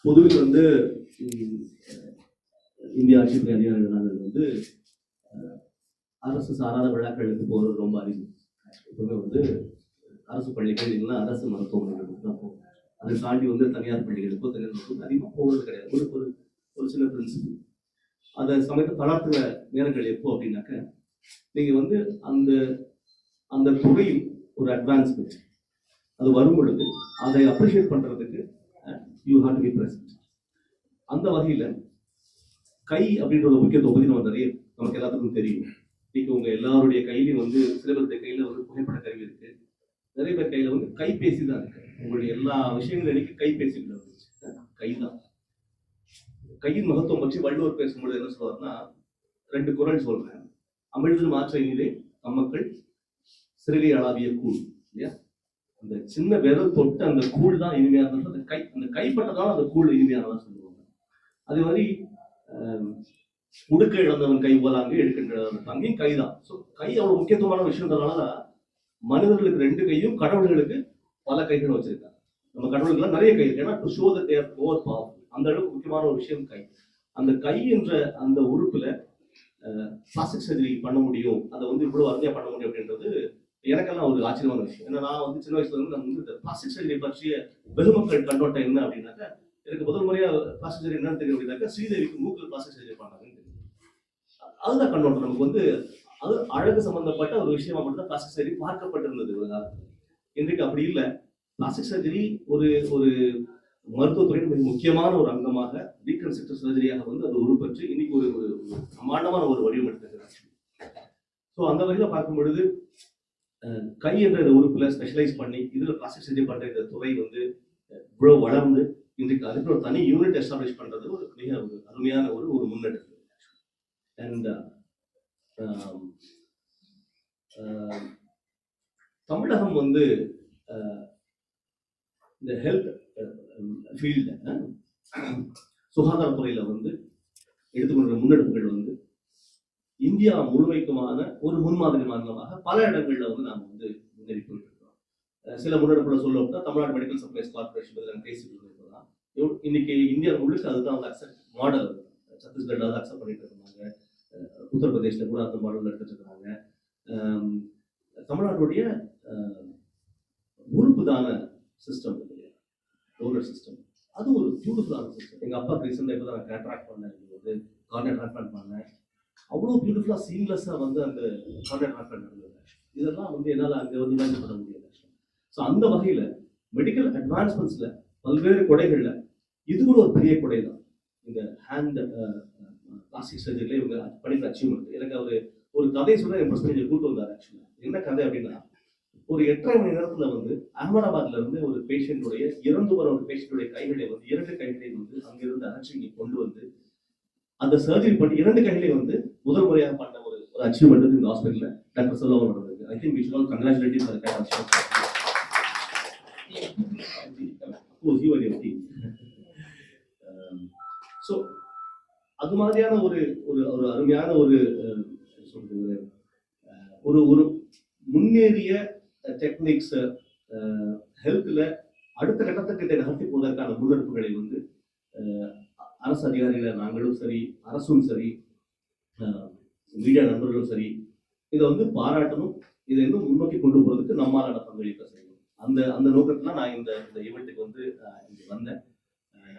பொதுவில் வந்து இந்திய ஆட்சித்துறை அதிகாரிகள் வந்து அரசு சாராத விழாக்களுக்கு போகிறது ரொம்ப அரிது. எப்பவுமே வந்து அரசு பள்ளிகள் இல்லைன்னா அரசு மருத்துவமனைகளுக்கு தான் போகும். அதை தாண்டி வந்து தனியார் பள்ளிகளுக்கோ தனியார் அதிகமாக போகிறது கிடையாது. ஒரு ஒரு சில பிரின்சிபல். அதை சமயத்தை தளர்த்துற நேரங்கள் எப்போ அப்படின்னாக்க, நீங்கள் வந்து அந்த அந்த துறையில் ஒரு அட்வான்ஸ்மெண்ட் அது வரும் பொழுது அதை அப்ரிஷியேட் பண்ணுறதுக்கு you have to be present. அந்த வகையில் கை அப்படின்ற ஒரு முக்கியத்துவம் பற்றி நம்ம நிறைய நமக்கு எல்லாத்துக்கும் தெரியும். இன்னைக்கு உங்க எல்லாருடைய கையிலையும் வந்து சில பேருடைய கையில வந்து புகைப்பட கருவி இருக்கு, நிறைய பேர் கையில வந்து கைபேசி தான் இருக்கு. உங்களுடைய எல்லா விஷயங்களும் இன்னைக்கு கைபேசிகள் வந்துச்சு. கைதான். கையின் மகத்துவம் பற்றி வள்ளுவர் பேசும்போது என்ன சொல்றாருன்னா, 2 குறள் சொல்றேன். அமிழ்து மாற்ற இனிதே அம்மக்கள் சிறுகை அளாவிய கூழ். இல்லையா? அந்த சின்ன விரல் தொட்டு அந்த கூழ் தான் இனிமையானது. அந்த கைப்பட்டதான் அந்த கூழ் இனிமையானதான் சொல்லுவாங்க. அதே மாதிரி முடுக்க இழந்தவன் கை போலாங்க, எடுக்கின்ற தங்கையும் கைதான். ஸோ கை அவ்வளவு முக்கியத்துவமான விஷயம்ன்றதுனால மனிதர்களுக்கு 2 கையும், கடவுள்களுக்கு பல கைகள் வச்சிருக்காங்க. நம்ம கடவுளுக்கு நிறைய கை இருக்கு. ஏன்னா to show that they are more powerful. அந்த அளவுக்கு முக்கியமான ஒரு விஷயம் கை. அந்த கை என்ற அந்த உறுப்புல பிளாஸ்டிக் சர்ஜரி பண்ண முடியும், அதை வந்து இவ்வளவு அருமையா பண்ண முடியும் அப்படின்றது எனக்கெல்லாம் ஒரு ஆச்சரியமான விஷயம். ஏன்னா நான் வந்து சின்ன வயசுல இருந்து நம்ம வந்து பிளாஸ்டிக் சர்ஜரி பற்றிய வெகுமக்கள் கண்ணோட்டம் என்ன அப்படின்னாக்க, எனக்கு முதல் முறையா பிளாஸ்டிக் சர்ஜரி என்னன்னு தெரியும் அப்படின்னாக்க, ஸ்ரீதேவிக்கு மூக்கில் பிளாஸ்டிக் சர்ஜரி பண்ணாங்கன்னு தெரியும். அதுதான் கண்ணோட்டம். நமக்கு வந்து அது அழகு சம்பந்தப்பட்ட ஒரு விஷயமா மட்டும் தான் பிளாஸ்டிக் சர்ஜரி பார்க்கப்பட்டிருந்தது ஒரு காலத்துல. இன்றைக்கு அப்படி இல்லை. பிளாஸ்டிக் சர்ஜரி ஒரு ஒரு மருத்துவத்துறையின் மிக முக்கியமான ஒரு அங்கமாக, ரீகன்ஸ்ட்ரக்டிவ் சர்ஜரியாக வந்து அது உருப்பெற்று இன்னைக்கு ஒரு ஒரு பிரம்மாண்டமான ஒரு வடிவம் எடுத்துக்கிறாங்க. ஸோ அந்த வகையில் பார்க்கும் பொழுது கை என்ற உறுப்புல ஸ்பெஷலைஸ் பண்ணி இதுல பிளாஸ்டிக் சர்ஜரி பண்ற இந்த துறை வந்து இவ்வளவு வளர்ந்து இன்றைக்கு அதுக்கு ஒரு தனி யூனிட் எஸ்டாப்ளிஷ் பண்றது ஒரு மிக ஒரு அருமையான ஒரு முன்னெடுப்பு. அண்ட் தமிழகம் வந்து இந்த ஹெல்த் ஃபீல்டு, சுகாதாரத்துறையில வந்து எடுத்துக்கொண்ட முன்னெடுப்புகள் வந்து இந்தியா முழுமைக்குமான ஒரு முன்மாதிரி மாநிலமாக பல இடங்கள்ல வந்து நாம வந்து முன்னேறி போயிட்டு இருக்கோம். சில முன்னெடுப்புல சொல்லப்பட்டா தமிழ்நாடு மெடிக்கல் சப்ளைஸ் கார்பரேஷன் பேசிட்டு இருக்கோம். இன்னைக்கு இந்தியா முழுக்க அதுதான் வந்து அக்செப்ட் மாடல். சத்தீஸ்கர்ல வந்து அக்செப்ட் பண்ணிட்டு இருந்தாங்க, உத்தரப்பிரதேஷ்ல கூட அந்த மாடல் எடுத்துட்டு இருக்காங்க. தமிழ்நாட்டுடைய உறுப்பு தான சிஸ்டம் இல்லையா, டோனர் சிஸ்டம், அது ஒரு பியூட்டிஃபுல்லான சிஸ்டம். எங்க அப்பா ரீசெண்டாக இப்போ தான் கேட்ராக்ட் பண்ணேன், வந்து கார்டியக் ட்ரான்ஸ்பிளான்ட் பண்ணேன். அவ்வளோ பியூட்டிஃபுல்லாக சீம்லெஸ்ஸாக வந்து அந்த கார்டியக் ட்ரான்ஸ்பிளான்ட் நடந்தது. இதெல்லாம் வந்து என்னால் அங்கே வந்து இமேஜின் பண்ண முடியாது. ஸோ அந்த வகையில் மெடிக்கல் அட்வான்ஸ்மெண்ட்ஸில் பல்வேறு கொடைகளில் இது கூட ஒரு பெரிய கொடை தான். இந்த ஹேண்ட் பிளாஸ்டிக் சர்ஜரியில் இவங்க படிக்கிற அச்சீவ்மெண்ட். எனக்கு ஒரு கதையை சொல்ல என் பிரச்சனை கூட்டு வந்தார். ஆக்சுவலாக என்ன கதை அப்படின்னா, ஒரு 8.5 மணி நேரத்தில் வந்து அகமதாபாத்ல இருந்து ஒரு பேஷண்ட்டுடைய இறந்து போற ஒரு பேஷண்ட்டுடைய கைகளை வந்து 2 கைகளை வந்து அங்கிருந்து அகற்றி இங்கே கொண்டு வந்து அந்த சர்ஜரி பண்ணி 2 கைகளை வந்து முதல் முறையாக பண்ண ஒரு அச்சீவ்மெண்ட் இந்த ஹாஸ்பிட்டலில் டாக்டர் செல்வா நடந்தது. I think we should all congratulate for that achievement. So அது மாதிரியான ஒரு ஒரு அருமையான ஒரு ஒரு ஒரு முன்னேறிய டெக்னிக்ஸ் ஹெல்த்ல அடுத்த கட்டத்துக்கு இதை நகர்த்தி போவதற்கான முன்னெடுப்புகளை வந்து அரசு அதிகாரிகளை நாங்களும் சரி, அரசும் சரி, மீடியா நண்பர்களும் சரி, இதை வந்து பாராட்டணும். இதை இன்னும் முன்னோக்கி கொண்டு போறதுக்கு நம்மளால பங்களிக்க செய்யணும். அந்த நோக்கத்துல நான் இந்த ஈவெண்ட்டுக்கு வந்து இங்க வந்தேன்.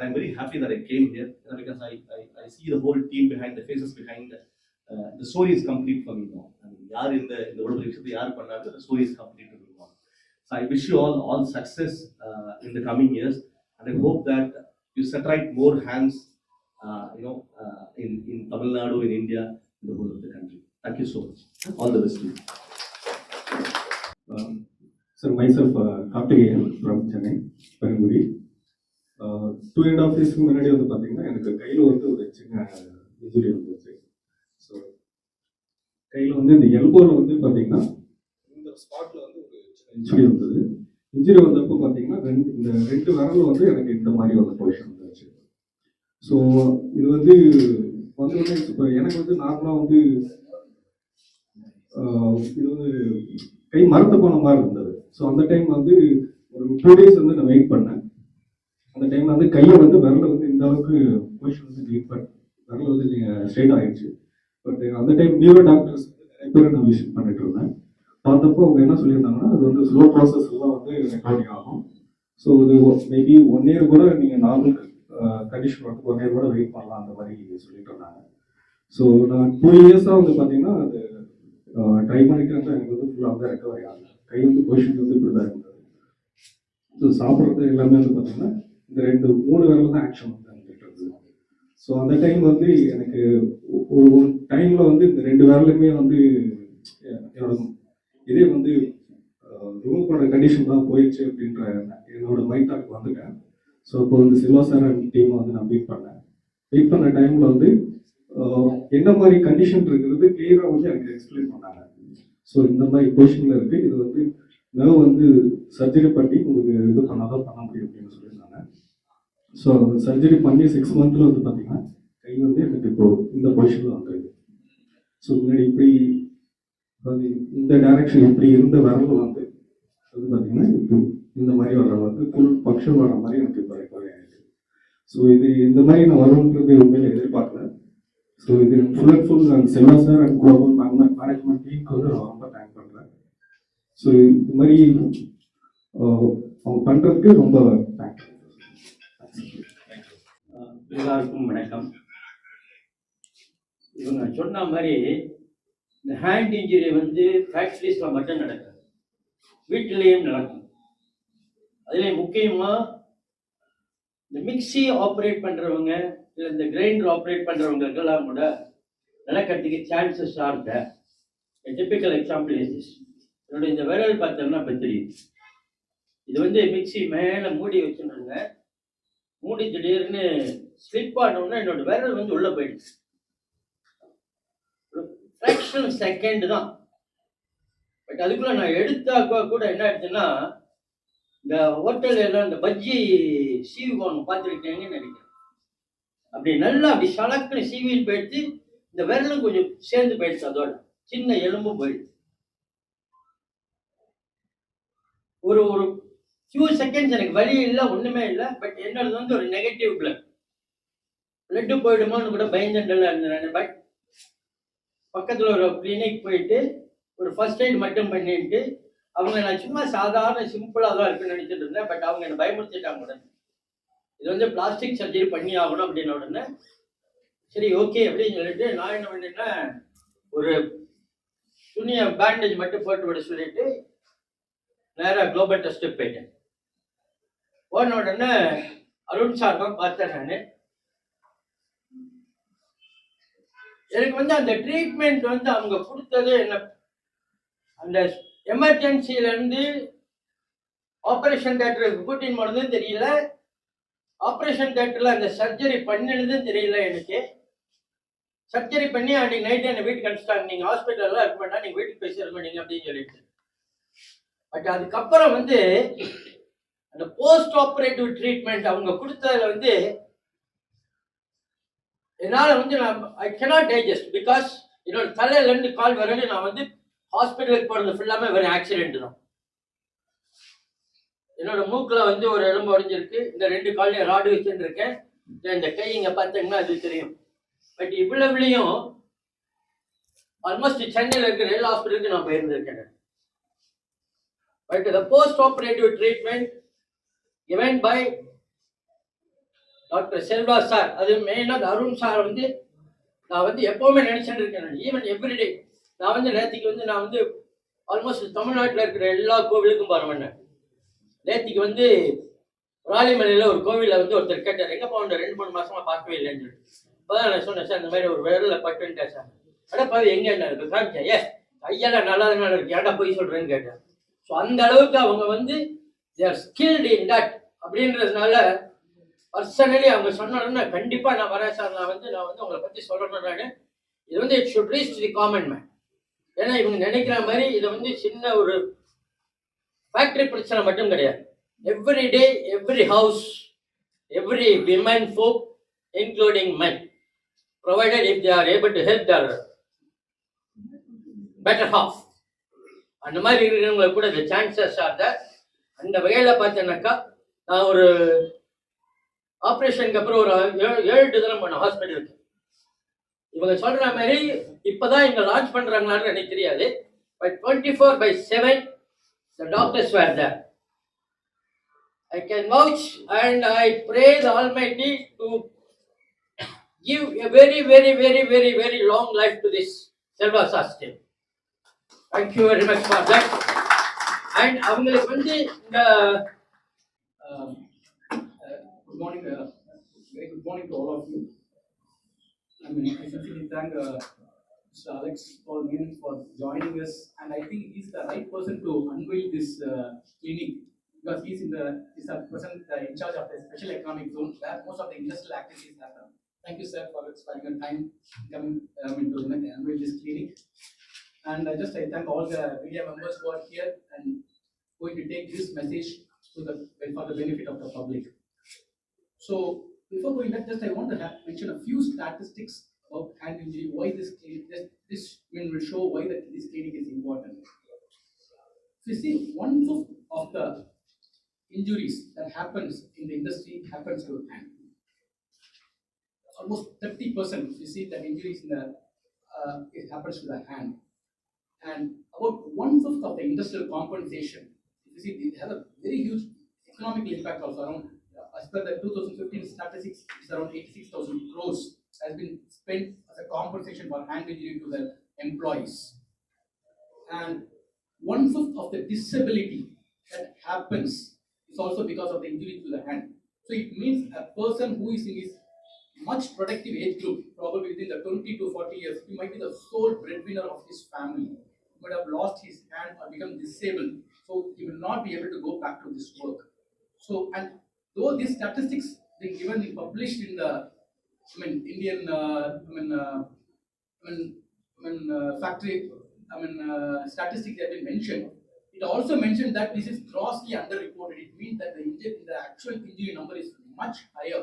I'm very happy that I came here because I see the whole team behind, the faces behind. The story is complete for me now. யார் இந்த உலக விஷயத்தை யார் பண்ணாங்க, the story is complete to me. So I wish you all success in the coming years, and I hope that you set right more hands, in Tamil Nadu, in India, in the whole of the country. Thank you so much. All the best to you. Sir, myself, Karthikeyan from Chennai, Perambudi. 2.5 years முன்னாடி வந்து பார்த்தீங்கன்னா எனக்கு கையில் வந்து ஒரு சின்ன injury வந்துச்சு. So கையில் வந்து இந்த எல்போவில் வந்து பார்த்தீங்கன்னா இந்த ஸ்பாட்டில் வந்து ஒரு சின்ன இன்ஜுரி வந்தது. இன்ஜுரி வந்தப்போ பார்த்தீங்கன்னா இந்த 2 விரலும் வந்து எனக்கு இந்த மாதிரி ஒரு பொசிஷன் வந்துச்சு. ஸோ இது வந்து இப்போ எனக்கு வந்து நார்மலாக வந்து இது வந்து கை மரத்து போன மாதிரி இருந்தது. ஸோ அந்த டைம் வந்து ஒரு 2 days வந்து நான் வெயிட் பண்ணேன். அந்த டைம்ல வந்து கையை வந்து விரல வந்து இந்த அளவுக்கு பொசிஷன் வந்து டீப்பர் விரல வந்து ஸ்ட்ரெயிட் ஆயிடுச்சு. பட் அந்த டைம் நியூரோ டாக்டர்ஸ் நிறைய பேர் நான் விசிட் பண்ணிட்டு இருந்தேன். பார்த்தப்போ அவங்க என்ன சொல்லியிருந்தாங்கன்னா, அது வந்து ஸ்லோ ப்ராசஸ் எல்லாம் வந்து ரெக்கார்டிங் ஆகும். ஸோ இது மேபி 1 இயர் கூட நீங்கள் நார்மல் கண்டிஷன் வந்து 1 இயர் கூட வெயிட் பண்ணலாம் அந்த மாதிரி சொல்லிட்டு இருந்தாங்க. ஸோ நான் 2 இயர்ஸாக வந்து பார்த்தீங்கன்னா அது ட்ரை பண்ணிட்டு இருந்தால் எனக்கு வந்து ஃபுல்லாக வந்து ரெக்கவரி ஆகல. கை வந்து பொசிஷன் வந்து இப்படி தான் இருந்தது. ஸோ சாப்பிட்றது எல்லாமே வந்து பார்த்தீங்கன்னா இந்த 2-3 விரல் தான் ஆக்ஷன் வந்து வந்துட்டு இருந்தது. ஸோ அந்த டைம் வந்து எனக்கு ஒரு டைமில் வந்து இந்த 2 விரலுமே வந்து என்னோட இதே வந்து ரிமூவ் பண்ண கண்டிஷன் தான் போயிடுச்சு அப்படின்ற என்னோட மைண்ட் தாக்கு வந்துட்டேன். ஸோ இப்போ வந்து சில்வா சார் அண்ட் டீமை வந்து நான் மீட் பண்ண டைமில் வந்து என்ன மாதிரி கண்டிஷன் இருக்கிறது கிளியராக வந்து எனக்கு எக்ஸ்பிளைன் பண்ணாங்க. ஸோ இந்த மாதிரி பொசிஷனில் இருக்குது, இது வந்து நர்வ் வந்து சர்ஜரி பண்ணி உங்களுக்கு இது பண்ணாதான் பண்ண முடியும் அப்படின்னு சொல்லியிருந்தாங்க. ஸோ சர்ஜரி பண்ணி 6 மந்த்தில் வந்து பார்த்தீங்கன்னா கை வந்து எனக்கு இப்போ இந்த பொசிஷனில் வந்துருக்கு. ஸோ முன்னாடி இப்படி அதாவது இந்த டைரக்ஷன் இப்படி இருந்த விரல் வந்து பார்த்தீங்கன்னா இப்போ இந்த மாதிரி வர வந்து ஃபுல் ஃபங்க்ஷன் வர மாதிரி எனக்கு இப்போ ரெக்கவரி ஆகிருக்கு. ஸோ இது இந்த மாதிரி நான் வரும்ன்றது உண்மையில எதிர்பார்க்கல. ஸோ இது ஃபுல் அண்ட் ஃபுல் அந்த Selva sir and global management டீமுக்கு வந்து நான் ரொம்ப தேங்க் பண்ணுறேன். ஸோ இந்த மாதிரி அவங்க பண்ணுறதுக்கு ரொம்ப தேங்க்ஸ். எல்லாருக்கும் வணக்கம். இவங்க சொன்ன மாதிரி இந்த ஹேண்ட் இன்ஜுரி வந்து ஃபேக்ட்ரிஸில் மட்டும் நடக்காது, வீட்டிலையும் நடக்கும். அதுலேயும் முக்கியமாக இந்த மிக்சி ஆப்ரேட் பண்ணுறவங்க இல்லை இந்த கிரைண்டர் ஆப்ரேட் பண்ணுறவங்களுக்கெல்லாம் கூட நடக்கிறதுக்கு chances are there. Typical example is என்னோட இந்த விரல் பார்த்தோம்னா இப்போ தெரியும். இது வந்து மிக்சி மேலே மூடி வச்சுருந்தாங்க, மூடி திடீர்னு ஸ்லிப் ஆனோன்னா என்னோட விரல் வந்து உள்ளே போயிடுச்சு. ஒரு ஃப்ராக்ஷன் செகண்ட் தான். பட் அதுக்குள்ள நான் எடுத்தாக்கா கூட என்ன ஆயிடுச்சுன்னா, இந்த ஹோட்டல் எல்லாம் இந்த பஜ்ஜி சீவுவாங்க பார்த்துருக்கீங்கன்னு நினைக்கிறேன். அப்படி நல்லா அப்படி சலக்குன்னு சீவியில் போயிடுச்சு. இந்த விரலும் கொஞ்சம் சேர்ந்து போயிடுச்சு, அதோட சின்ன எலும்பும் போயிடுச்சு. ஒரு ஒரு ஃபியூ செகண்ட்ஸ் எனக்கு வலி இல்லை, ஒன்றுமே இல்லை. பட் என்னது வந்து ஒரு நெகட்டிவ் பிளட்டு போயிடுமோன்னு கூட பயந்துட்டல இருந்தேன். பட் பக்கத்தில் ஒரு கிளினிக் போயிட்டு ஒரு ஃபர்ஸ்ட் எய்ட் மட்டும் பண்ணிட்டு அவங்க நான் சும்மா சாதாரண சிம்பிளாக தான் இருக்குன்னு நினச்சிட்டு இருந்தேன். பட் அவங்க என்னை பயமுறுத்திட்டாங்க உடனே. இது வந்து பிளாஸ்டிக் சர்ஜரி பண்ணி ஆகணும் அப்படின்ன உடனே சரி ஓகே அப்படின்னு சொல்லிட்டு நான் என்ன பண்ணேன்னா ஒரு துணியை பேண்டேஜ் மட்டும் போட்டு விட சொல்லிட்டு நேராக குளோபல் டெஸ்ட்டுக்கு போயிட்டேன். போன உடனே அருண் சார் தான் பார்த்தேன் நான். எனக்கு வந்து அந்த ட்ரீட்மெண்ட் வந்து அவங்க கொடுத்தது என்ன, அந்த எமர்ஜென்சிலேருந்து ஆப்ரேஷன் தேட்டருக்கு கூட்டின்னு போனதும் தெரியல, ஆப்ரேஷன் தேட்டரில் அந்த சர்ஜரி பண்ணினதும் தெரியல எனக்கு. சர்ஜரி பண்ணி அன்றைக்கி நைட்டு என்னை வீட்டுக்கு அனுப்பிச்சிட்டாங்க. நீங்கள் ஹாஸ்பிட்டலில் இருக்க வேண்டாம், நீங்கள் வீட்டுக்கு போய் சேருங்க நீங்கள் அப்படின்னு சொல்லிட்டு. பட் அதுக்கப்புறம் வந்து அந்த போஸ்ட் ஆப்ரேட்டிவ் ட்ரீட்மெண்ட் அவங்க கொடுத்ததுல வந்து என்னால் வந்து நான் ஐ கேனாட் டைஜஸ்ட். பிகாஸ் என்னோட தலையிலேருந்து கால் வரல நான் வந்து ஹாஸ்பிட்டலுக்கு போகிறது ஃபுல்லாமே வெறும் ஆக்சிடென்ட் தான். என்னோட மூக்கில் வந்து ஒரு எலும்பு உடைஞ்சிருக்கு, இந்த 2 கால்லையும் ராடு வச்சுட்டு இருக்கேன். இந்த கை இங்கே பார்த்தீங்கன்னா அது தெரியும். பட் இவ்வளவுலையும் ஆல்மோஸ்ட் சென்னையில் இருக்கிற எல்லா ஹாஸ்பிட்டலுக்கு நான் போயிருந்திருக்கேன். But the post operative treatment given by doctor Selva sir, அது மெயினாக அருண் சார் வந்து நான் வந்து எப்போவுமே நினச்சிட்டு இருக்கேன். ஈவன் எவ்ரிடே நான் வந்து நேற்றுக்கு வந்து நான் வந்து ஆல்மோஸ்ட் தமிழ்நாட்டில் இருக்கிற எல்லா கோவிலுக்கும் போகிறேன். நேற்றுக்கு வந்து ராலிமலையில் ஒரு கோவிலில் வந்து ஒருத்தர் கேட்டார், எங்கே போன 2-3 மாதமாக பார்க்கவே இல்லைன்னு சொல்லி. அப்போ தான் நான் சொன்னேன், சார் இந்த மாதிரி ஒரு விரலில் பட்டுன்ட்டேன் சார். அடப்பாவி எங்கே என்ன இருக்குது காமிச்சேன். ஏ கையெல்லாம் நல்லா தானே இருக்கு, ஏன்டா போய் சொல்கிறேன்னு கேட்டேன். ஸோ அந்த அளவுக்கு அவங்க வந்து they are skilled in that அப்படின்றதுனால பர்சனலி அவங்க சொன்னாங்கன்னா கண்டிப்பாக நான் வரேன் சார், நான் வந்து உங்களை பற்றி சொல்லணும். நான் இது வந்து it should reach the common man. ஏன்னா இவங்க நினைக்கிற மாதிரி இதை வந்து சின்ன ஒரு ஃபேக்டரி பிரச்சனை மட்டும் கிடையாது. Every day every house every women folk including men provided if they are able to help their better half, அந்த மாதிரி இருக்கிறவங்களுக்கு கூட இந்த சான்சஸ் ஆக அந்த வகையில் பார்த்தேன்னாக்கா நான் ஒரு ஆப்ரேஷனுக்கு அப்புறம் ஒரு 7 தினம் போனேன் ஹாஸ்பிட்டலுக்கு. இவங்க சொல்ற மாதிரி இப்பதான் இங்க லான்ச் பண்றாங்களான்னு எனக்கு தெரியாது. But 24/7 the doctors were there. I can vouch and I pray the Almighty to give a very, very, very, very, very long life to this Selva Sastry. Thank you very much for that. And அவங்களுக்கு வந்து இந்த good morning, very good morning to all of you. I mean, I sincerely thank Mr. Alex Paul Menon for joining us, and I think he's the right person to unveil this clinic because he's the person in charge of the special economic zone where most of the industrial activities happen. Thank you, sir, for spending your time coming to unveil this clinic. And I thank all the media members who are here and going to take this message for the benefit of the public. So before going that, I want to mention a few statistics about hand injury. Why this will show why this clinic is important. So you see, 1/5 of the injuries that happens in the industry happens to hand. Almost 30%. You see that injuries in the it happens to the hand, and about 1/5 of the industrial compensation. You see, it has a very huge economic impact also. Around as per the 2015 statistics, it's around 86,000 crores has been spent as a compensation for hand injury to the employees. And 1/5 of the disability that happens is also because of the injury to the hand. So it means a person who is in his much productive age group, probably within the 20 to 40 years, he might be the sole breadwinner of his family. He might have lost his hand or become disabled, so he will not be able to go back to this work. So, and though these statistics being given and published in the Indian factory statistics have been mentioned, it also mentioned that this is grossly underreported. It means that the actual injury number is much higher.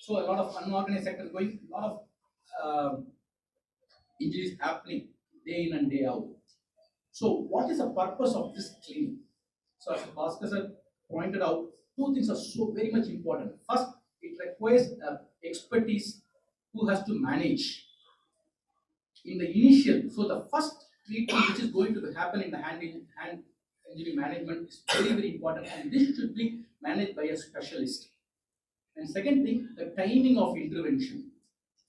So a lot of unorganized sector going, a lot of injuries happening day in and day out. So what is the purpose of this clinic? So as Bhaskar sir pointed out, two things are so very much important. First, it requires expertise who has to manage in the initial. So the first treatment which is going to happen in the hand injury management is very, very important, and this should be managed by a specialist. And second thing, the timing of intervention.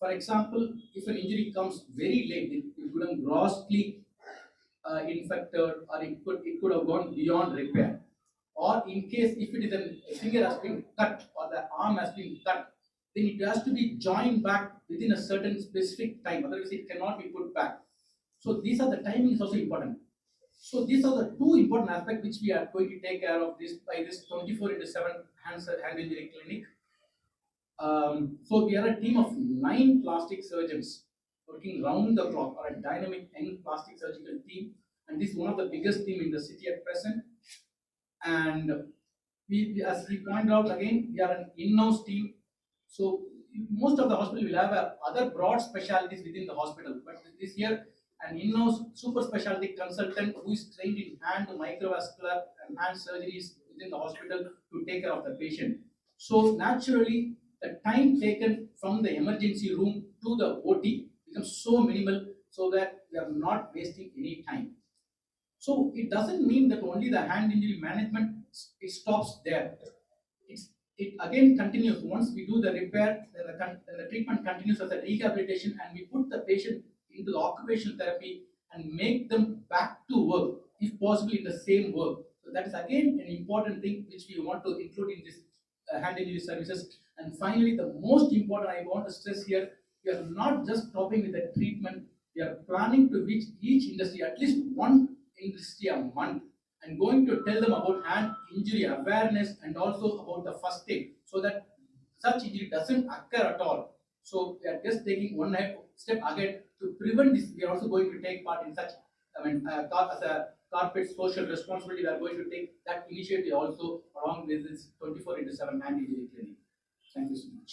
For example, if an injury comes very late, it could have grossly infected, or it could have gone beyond repair. Or in case if it is a finger has been cut or the arm has been cut, then it has to be joined back within a certain specific time. Otherwise, it cannot be put back. So these are the timing is also important. So these are the two important aspects which we are going to take care of this by this 24/7 hand injury clinic. So we are a team of 9 plastic surgeons working round the clock, or a dynamic young plastic surgical team, and this is one of the biggest team in the city at present. And we, as he pointed out again, we are an in-house team. So most of the hospital will have other broad specialties within the hospital, but this year an in-house super specialty consultant who is trained in hand, microvascular and hand surgeries within the hospital to take care of the patient. So naturally, the time taken from the emergency room to the OT becomes so minimal, so that we are not wasting any time. So it doesn't mean that only the hand injury management it stops there. It again continues. Once we do the repair, then the treatment continues as a rehabilitation, and we put the patient into the occupational therapy and make them back to work, if possible in the same work. So that is again an important thing which we want to include in this hand injury services. And finally, the most important I want to stress here, we are not just stopping with the treatment. We are planning to reach each industry, at least one industry a month, and going to tell them about hand injury awareness and also about the first aid, so that such injury doesn't occur at all. So we are just taking one step ahead to prevent this. We are also going to take part in such, as a corporate social responsibility, we are going to take that initiative also along with this 24/7 hand injury clinic. Thank you so much.